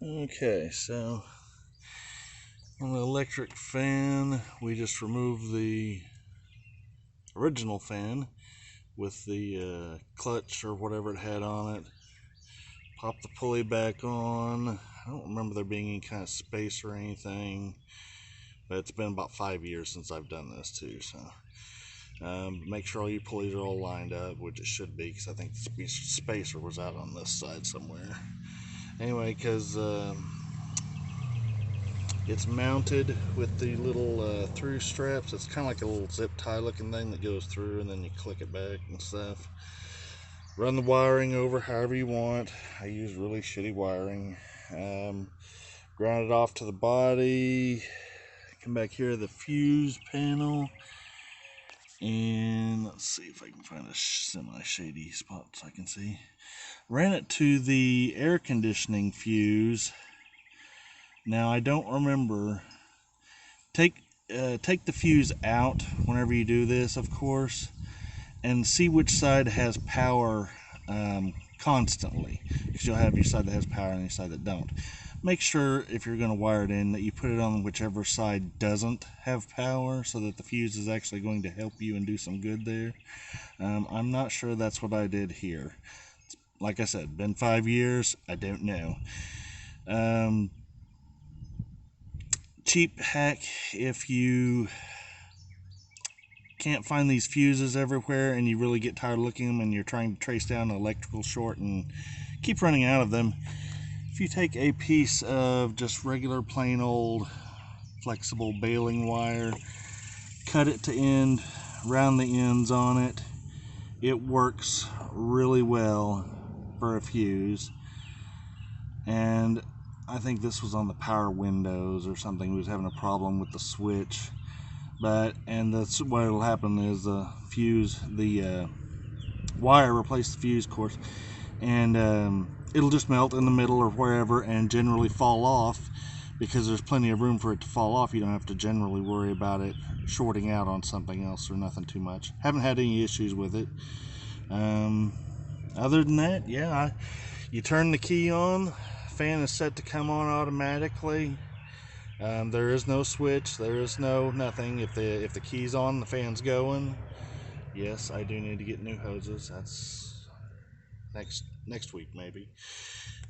Okay, so on the electric fan, we just removed the original fan with the clutch or whatever it had on it. Pop the pulley back on. I don't remember there being any kind of space or anything, but it's been about 5 years since I've done this too. So make sure all your pulleys are all lined up, which it should be, because I think the spacer was out on this side somewhere. Anyway, because it's mounted with the little through straps. It's kind of like a little zip tie looking thing that goes through, and then you click it back and stuff. Run the wiring over however you want. I use really shitty wiring. Ground it off to the body. Come back here to the fuse panel. And let's see if I can find a semi-shady spot so I can see. Ran it to the air conditioning fuse. Now I don't remember. Take the fuse out whenever you do this, of course, and see which side has power constantly, because you'll have your side that has power and your side that don't. Make sure if you're going to wire it in that you put it on whichever side doesn't have power, so that the fuse is actually going to help you and do some good there. I'm not sure that's what I did here. Like I said, been 5 years, I don't know. Cheap hack, if you can't find these fuses everywhere and you really get tired of looking at them and you're trying to trace down an electrical short and keep running out of them, if you take a piece of just regular plain old flexible baling wire, cut it to end, round the ends on it, it works really well for a fuse. And I think this was on the power windows or something. We was having a problem with the switch. And that's what will happen is the wire replace the fuse, of course, and it'll just melt in the middle or wherever and generally fall off, because there's plenty of room for it to fall off. You don't have to generally worry about it shorting out on something else or nothing too much. Haven't had any issues with it. Other than that, yeah, you turn the key on, fan is set to come on automatically. There is no switch, there is no nothing. If the key's on, the fan's going. Yes, I do need to get new hoses. That's next week maybe.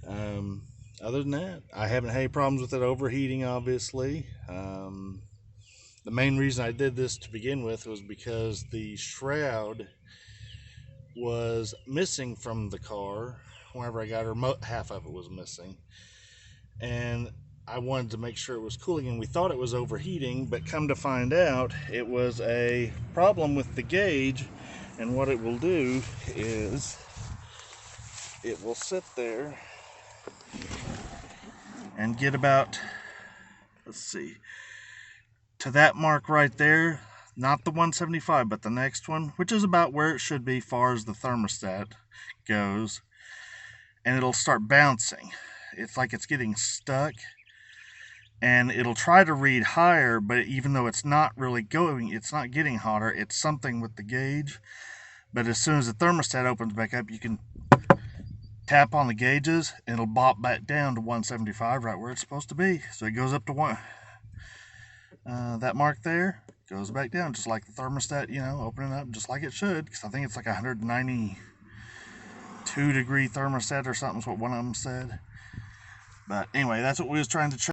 Other than that, I haven't had any problems with it overheating, obviously. The main reason I did this to begin with was because the shroud was missing from the car. Whenever I got her, half of it was missing, and I wanted to make sure it was cooling, and we thought it was overheating, but come to find out it was a problem with the gauge. And what it will do is it will sit there and get about, let's see, to that mark right there, not the 175 but the next one, which is about where it should be far as the thermostat goes, and it'll start bouncing. It's like it's getting stuck, and it'll try to read higher, but even though it's not really going, it's not getting hotter, it's something with the gauge. But as soon as the thermostat opens back up, you can tap on the gauges and it'll bop back down to 175, right where it's supposed to be. So it goes up to that mark there, goes back down, just like the thermostat, opening up just like it should, because I think it's like 192 degree thermostat or something is what one of them said. But anyway, that's what we was trying to